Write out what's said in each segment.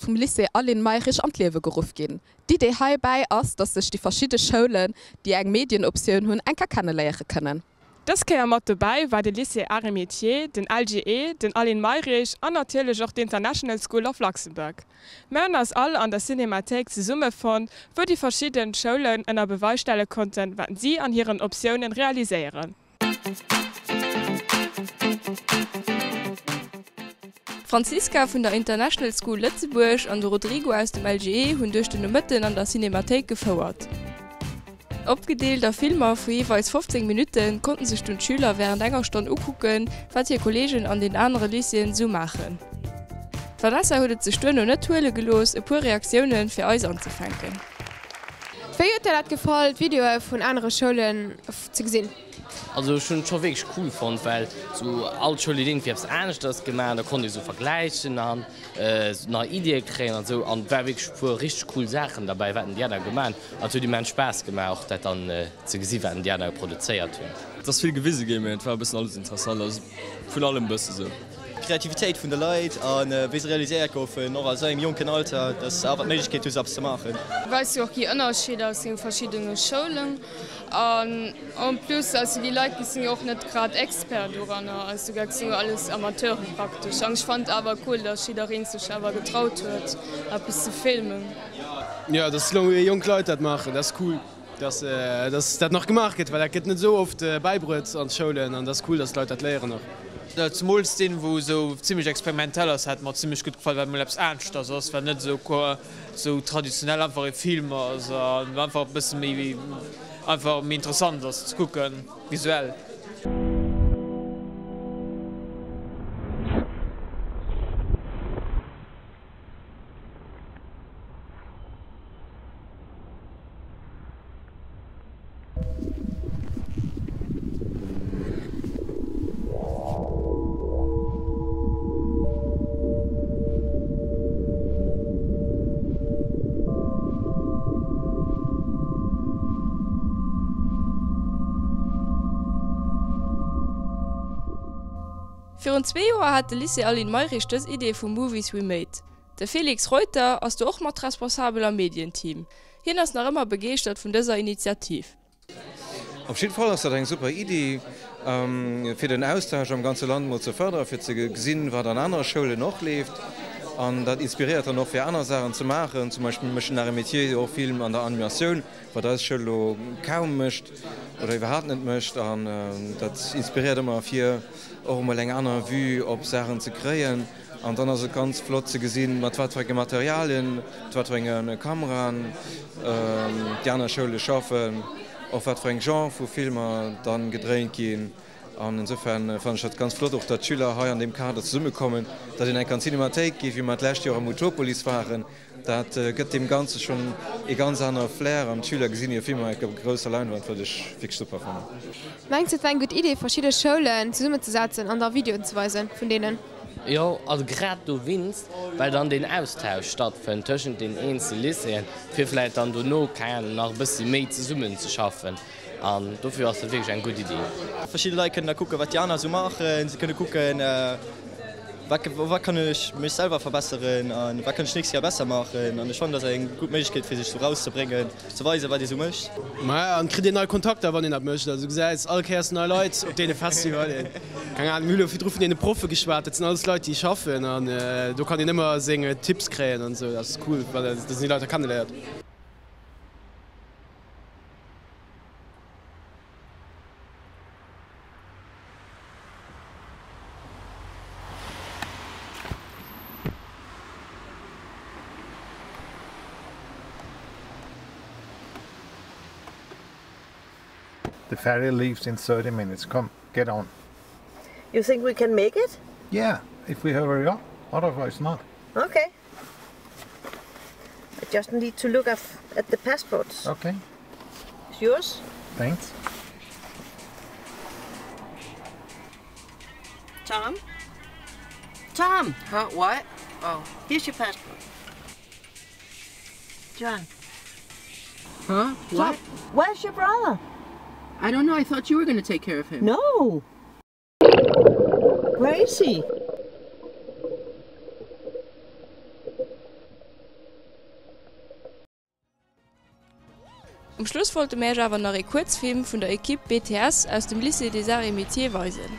vom Lycée Alin Meirisch an die Lewe gerufen gehen. Die Idee hierbei ist, dass sich die verschiedenen Schulen, die eine Medienoption haben, einfach kennenlernen können. Das käme mit dabei war der Lycée Arts et Métiers, den LGE, den Alin Meirisch und natürlich auch die International School of Luxemburg. Wir haben das alle an der Cinemathek zusammengefunden, wo die verschiedenen Schulen einer Beweis stellen konnten, was sie an ihren Optionen realisieren. Franziska von der International School Lützeburg und Rodrigo aus dem LGE haben durch den Mitten an der Cinemathek gefordert. Abgedeelter Filme für jeweils 15 Minuten konnten sich die Schüler während einer Stunde angucken, was ihre Kollegen an den anderen Lyceen so machen. Vanessa hat sich dann noch nicht gelost, ein paar Reaktionen für uns anzufangen. Wie hat dir das gefallen, Videos von anderen Schulen zu sehen? Also schon wirklich cool fand, weil so alle Schulen irgendwie etwas Ähnliches gemacht, da konnte ich so vergleichen, so eine Idee kriegen und so. Und war wirklich richtig coole Sachen dabei, was die da gemacht haben. Und die haben Spaß gemacht, das dann zu sehen, was die da produziert haben. Das viel Gewisse gegeben, war ein bisschen alles interessant, also von allem ein bisschen so. Kreativität von den Leuten und visualisieren können, noch als im jungen Alter, das ist auch die Möglichkeit, etwas zu machen. Weißt du auch die Unterschiede aus den verschiedenen Schulen und plus also die Leute sind auch nicht gerade Experten daran, also das sind alles Amateure praktisch. Und ich fand aber cool, dass sie darin sich aber getraut hat, etwas zu filmen. Ja, dass junge Leute das machen, das ist cool. Dass das noch gemacht wird, weil er geht nicht so oft beibringt an Schulen und das ist cool, dass die Leute das lernen noch. Das Molstin, wo so ziemlich experimentell ist, hat mir ziemlich gut gefallen, weil man es ernst ist. Es war nicht so traditionell einfach ein Film, also einfach ein bisschen mehr, einfach mehr interessant das zu gucken, visuell. Für 2 Jahre hat der Lycée Alin Meirisch das Idee von Movies We Made. Der Felix Reuter ist auch mit responsabeler Medienteam. Hier ist noch immer begeistert von dieser Initiative. Auf jeden Fall ist das eine super Idee für den Austausch am ganzen Land mal zu fördern, für zu sehen, was an anderen Schulen noch lebt. Und das inspiriert dann noch für andere Sachen zu machen. Zum Beispiel möchten Arts et Métiers auch Film an der Animation, was das Schule kaum möchte oder überhaupt nicht möchte. Und das inspiriert immer für auch mal eine andere Vue, ob Sachen zu kreieren. Und dann also ganz flott zu sehen, mit was für Materialien, mit was für Kameran die anderen Schulen schaffen, auf was für ein Genre von Filmen dann gedreht gehen. Und insofern fand ich das ganz flott, auch dass Schüler hier an dem Kader zusammenkommen, dass in einer Cinemathek gibt, wie wir letztes Jahr am Metropolis waren. Das gibt dem Ganzen schon ein ganz anderer Flair. Und die Schüler gesehen hier viel mehr auf größer Leinwand, was ich wirklich super fand. Meinst du, es wäre eine gute Idee, verschiedene Schulen zusammenzusetzen und da Videos zu weisen von denen? Ja, also gerade du winst, weil dann den Austausch stattfindet zwischen den einzelnen Lyceen, für vielleicht dann noch ein bisschen mehr zusammen zu schaffen. Und dafür ist das wirklich eine gute Idee. Verschiedene Leute können da gucken, was die anderen so machen. Sie können gucken, was kann ich mich selber verbessern und was kann ich nächstes Jahr besser machen. Und ich fand das eine gute Möglichkeit für sich so rauszubringen, zu weisen, was die so möchten. Ja, und kriegt neue Kontakte, wenn ihr das möchtet. Also, du sagst, alle kennen neue Leute auf diesen Festivals. Keine Ahnung, wie viele von den Profi gespart, das sind alles Leute, die arbeiten. Und du kannst immer singen, Tipps kriegen und so. Das ist cool, weil das sind die Leute kennenlernen. The ferry leaves in 30 minutes. Come, get on. You think we can make it? Yeah, if we hurry up. Otherwise not. Okay. I just need to look at the passports. Okay. It's yours? Thanks. Tom? Tom! Huh? What? Oh. Here's your passport. John. Huh? What? Tom, where's your brother? I don't know. I thought you were going to take care of him. No. Where is he? Am Schluss wollte mir aber noch ein Kurzfilm von der Equipe BTS aus dem Lycée des Arts et Métiers weisen.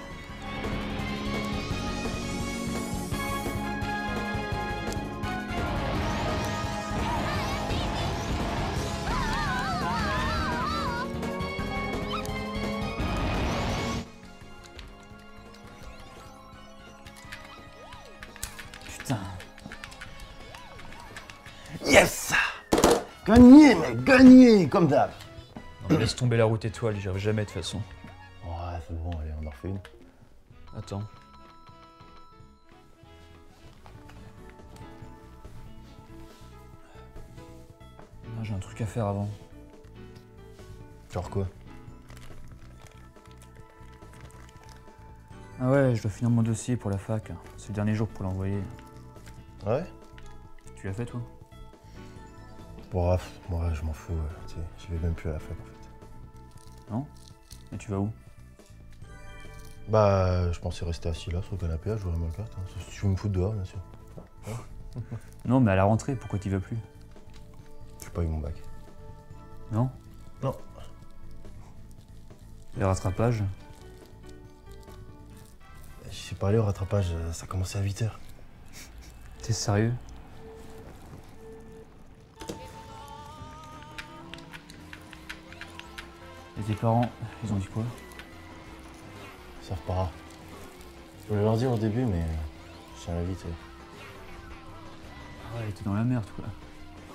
Yes! Gagné, mec, gagné, comme d'hab. Laisse tomber la route étoile, j'y arrive jamais de toute façon. Ouais, c'est bon, allez, on en refait une. Attends. Non, j'ai un truc à faire avant. Genre quoi? Ah ouais, je dois finir mon dossier pour la fac. C'est le dernier jour pour l'envoyer. Ouais? Tu l'as fait toi? Bref, moi je m'en fous, tu sais, j'y vais même plus à la fac en fait. Non? Mais tu vas où? Bah, je pensais rester assis là sur le canapé à jouer à Mario Kart, hein. Si tu veux me foutre dehors, bien sûr. Ouais. Non, mais à la rentrée, pourquoi t'y vas plus? J'ai pas eu mon bac. Non? Non. Les rattrapages? Je sais pas aller au rattrapage, ça commençait à 8h. T'es sérieux? Et tes parents, ils ont dit quoi? Ils savent pas. Je voulais leur dire au début, mais je tiens la vie, tu sais. Ah ouais, t'es dans la merde, quoi.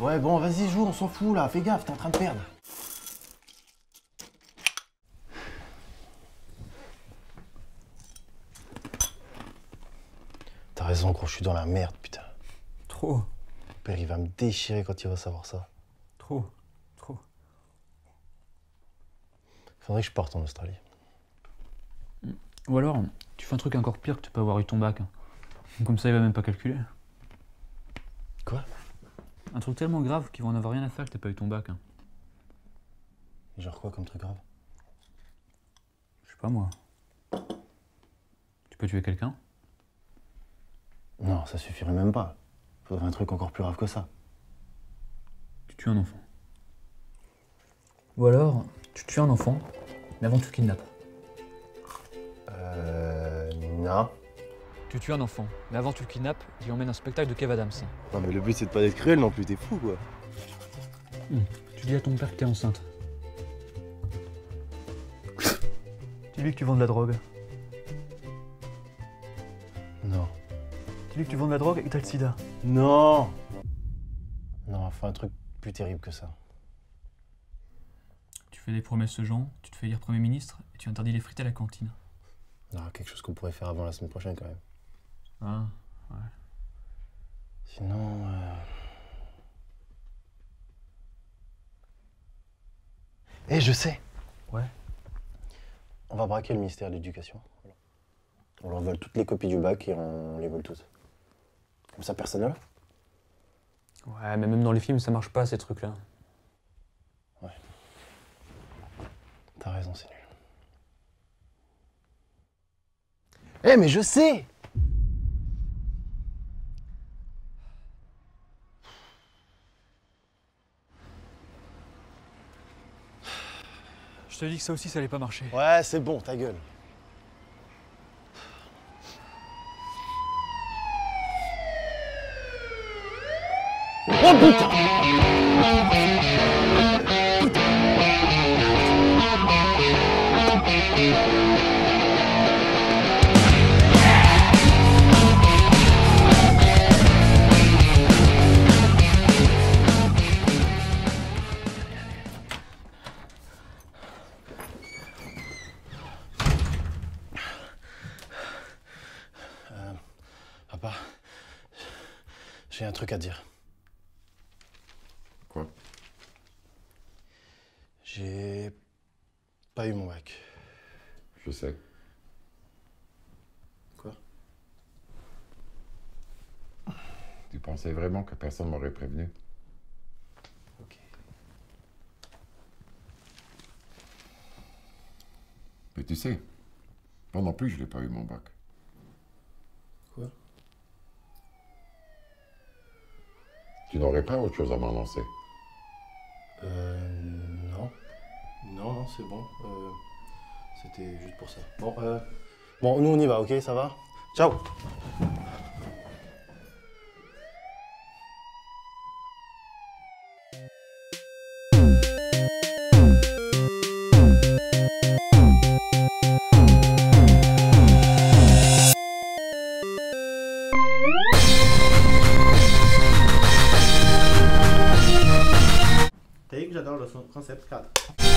Ouais, bon, vas-y, joue, on s'en fout, là. Fais gaffe, t'es en train de perdre. T'as raison, gros, je suis dans la merde, putain. Trop. Père, il va me déchirer quand il va savoir ça. Trop. Trop. Faudrait que je parte en Australie. Ou alors, tu fais un truc encore pire que de pas avoir eu ton bac. Comme ça, il va même pas calculer. Quoi? Un truc tellement grave qu'il va en avoir rien à faire que t'as pas eu ton bac. Genre quoi comme truc grave? Je sais pas moi. Tu peux tuer quelqu'un? Non, ça suffirait même pas. Faudrait un truc encore plus grave que ça. Tu tues un enfant. Ou alors, tu tues un enfant, mais avant tu kidnappes. Non. Tu tues un enfant, mais avant tu le kidnappes, tu lui emmènes un spectacle de Kev Adams. Non mais le but c'est de pas d'être cruel non plus, t'es fou quoi. Tu dis à ton père que t'es enceinte. Dis-lui que tu vends de la drogue. Non. Dis-lui que tu vends de la drogue et que t'as le sida. Non. Non, faut un truc plus terrible que ça. Tu fais des promesses aux gens, tu te fais élire Premier ministre et tu interdis les frites à la cantine. Non, quelque chose qu'on pourrait faire avant la semaine prochaine quand même. Ah, ouais. Sinon... Eh, je sais. Ouais. On va braquer le ministère de l'Éducation. On leur vole toutes les copies du bac et on les vole toutes. Comme ça, personne n'est là. Ouais, mais même dans les films, ça marche pas, ces trucs-là. Ouais. T'as raison, c'est nul. Eh, mais je sais! Je te dis que ça aussi, ça allait pas marcher. Ouais, c'est bon, ta gueule. Oh putain! Papa, j'ai un truc à te dire. Quoi? J'ai pas eu mon bac. Je sais. Quoi? Tu pensais vraiment que personne m'aurait prévenu? Ok. Mais tu sais, moi non plus je n'ai pas eu mon bac. Quoi? Tu n'aurais pas autre chose à m'annoncer? Non. c'est bon. C'était juste pour ça. Bon, nous on y va, ok, ça va? Ciao. J'adore le concept 4.